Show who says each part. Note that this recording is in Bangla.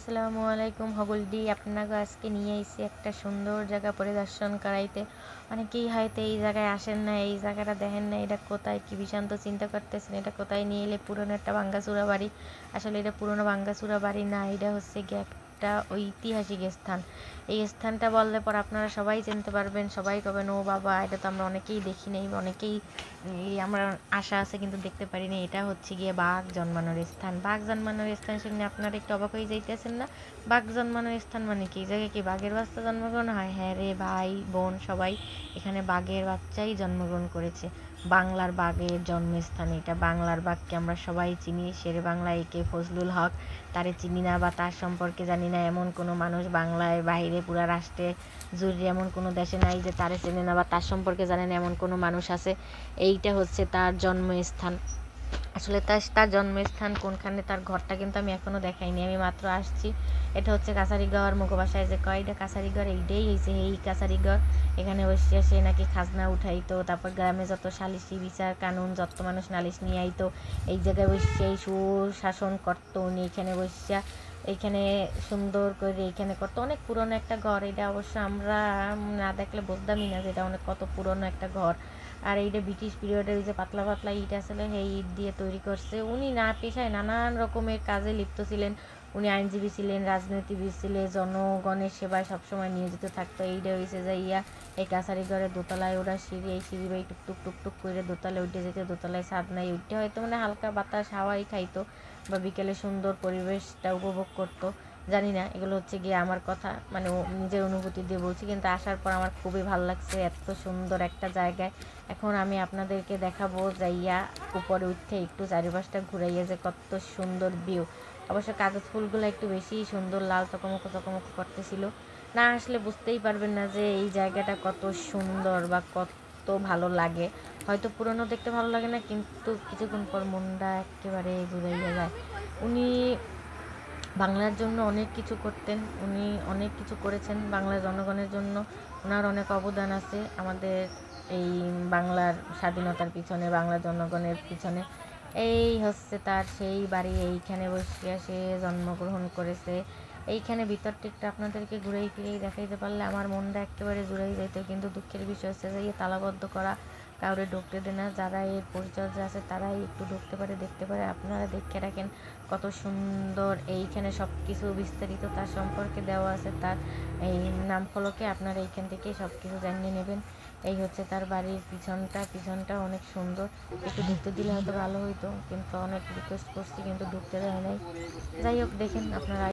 Speaker 1: আসসালামু আলাইকুম হগলডি আপনাকে আজকে নিয়ে এসেছি একটা সুন্দর জায়গা পরিদর্শন করাইতে। অনেকেই হয়তো এই জায়গায় আসেন না, এই জায়গাটা দেখেন না, এটা কোথায় কি বিষান্ত তো চিন্তা করতেছেন এটা কোথায় নিয়ে এলে। পুরনো একটা ভাঙ্গাচুরা বাড়ি। আসলে এটা পুরনো ভাঙ্গাচুরা বাড়ি না, এটা হচ্ছে গিয়ে একটা ঐতিহাসিক স্থান। এই স্থানটা বললে পর আপনারা সবাই চিনতে পারবেন, সবাই কবেন ও বাবা এটা তো আমরা অনেকেই দেখি নাই, অনেকেই আমরা আশা আছে কিন্তু দেখতে পারিনি। এটা হচ্ছে গিয়ে বাঘ জন্মানোর স্থান। বাঘ জন্মানোর স্থান শুনে আপনারা একটু অবাক হয়ে যাইতেছেন না? বাঘ জন্মানোর স্থান মানে কি? এই জায়গায় কি বাঘের বাচ্চা জন্মগ্রহণ হয়? হ্যাঁ রে ভাই বোন সবাই, এখানে বাঘের বাচ্চাই জন্মগ্রহণ করেছে। বাংলার বাঘের জন্মস্থান এটা। বাংলার বাঘকে আমরা সবাই চিনি, শেরে বাংলা একে ফজলুল হক। তারে চিনি না বা তার সম্পর্কে জানি না এমন কোনো মানুষ বাংলায় বাইরে পুরা রাষ্ট্রে জুড়ে এমন কোনো দেশে নাই যে তারে চেনে না বা তার সম্পর্কে জানে না এমন কোনো মানুষ আছে। এইটা হচ্ছে তার জন্মস্থান। আসলে তার জন্মস্থান কোনখানে, তার ঘরটা কিন্তু আমি এখনো দেখাইনি, আমি মাত্র আসছি। এটা হচ্ছে কাছারিগড়, মুখবাসায় যে কয় এটা কাছারিগড়, এইটাই হয়েছে এই কাছারিগড়। এখানে বসে সে নাকি খাজনা উঠাইতো, তারপর গ্রামে যত সালিশি বিচার কানুন যত মানুষ নালিশ নিয়ে আইতো এই জায়গায় বসে এই সুশাসন করতো উনি। এখানে বসিয়া এইখানে সুন্দর করে এইখানে করতো। অনেক পুরনো একটা ঘর এটা, অবশ্য আমরা না দেখলে বুঝতামই না যে এটা অনেক কত পুরনো একটা ঘর। আর এইটা ব্রিটিশ পিরিয়ডের ওই যে পাতলা পাতলা ইট আসলে সেই ইট দিয়ে তৈরি করছে। উনি না পেশায় নানান রকমের কাজে লিপ্ত ছিলেন। উনি আইনজীবী ছিলেন, রাজনীতিবিদ ছিলেন, জনগণের সেবায় সবসময় নিয়োজিত থাকতো। এইটা হয়েছে যে এই কাছারিঘরের দোতলায় ওরা সিঁড়ি, এই সিঁড়ি বাই টুকটুক টুকটুক করে দোতলায় উঠে যেতে। দোতলায় ছাদ নাই, উঠতে হয়তো মানে হালকা বাতাস হাওয়াই খাইতো বা বিকেলে সুন্দর পরিবেশটা উপভোগ করতো। জানি না, এগুলো হচ্ছে গিয়ে আমার কথা, মানে নিজের অনুভূতি দিয়ে বলছি। কিন্তু আসার পর আমার খুবই ভালো লাগছে, এত সুন্দর একটা জায়গায়। এখন আমি আপনাদেরকে দেখাবো যাইয়া উপরে উঠতে একটু চারিপাশটা ঘুরাইয়া যে কত সুন্দর ভিউ। অবশ্য কাগজ ফুলগুলো একটু বেশি সুন্দর, লাল চকমকো চকমকো করতেছিল। না আসলে বুঝতেই পারবেন না যে এই জায়গাটা কত সুন্দর বা কত ভালো লাগে। হয়তো পুরনো দেখতে ভালো লাগে না, কিন্তু কিছুক্ষণ পর মনটা একেবারে জুড়াইয়া যায়। উনি বাংলার জন্য অনেক কিছু করতেন, উনি অনেক কিছু করেছেন বাংলার জনগণের জন্য। ওনার অনেক অবদান আছে আমাদের এই বাংলার স্বাধীনতার পিছনে, বাংলার জনগণের পিছনে। এই হচ্ছে তার সেই বাড়ি, এইখানে বসিয়া সে জন্মগ্রহণ করেছে। এইখানে ভিতরটা একটু আপনাদেরকে ঘুরেই ফিরেই দেখাইতে পারলে আমার মনটা একেবারে জুড়েই যেত। কিন্তু দুঃখের বিষয় হচ্ছে যে তালাবদ্ধ করা, কাউরে ঢুকতে দেয় না। যারা এর পরিচর্যা আছে তারাই একটু ঢুকতে পারে, দেখতে পারে। আপনারা দেখে রাখেন কত সুন্দর এইখানে সব কিছু বিস্তারিত তার সম্পর্কে দেওয়া আছে। তার এই নাম ফলকে আপনারা এইখান থেকে সব কিছু জানিয়ে নেবেন। এই হচ্ছে তার বাড়ির পিছনটা অনেক সুন্দর। একটু ঢুকতে দিলে হয়তো ভালো হইতো, কিন্তু অনেক রিকোয়েস্ট করছি কিন্তু ঢুকতে দেয় নাই। যাই হোক, দেখেন আপনারা।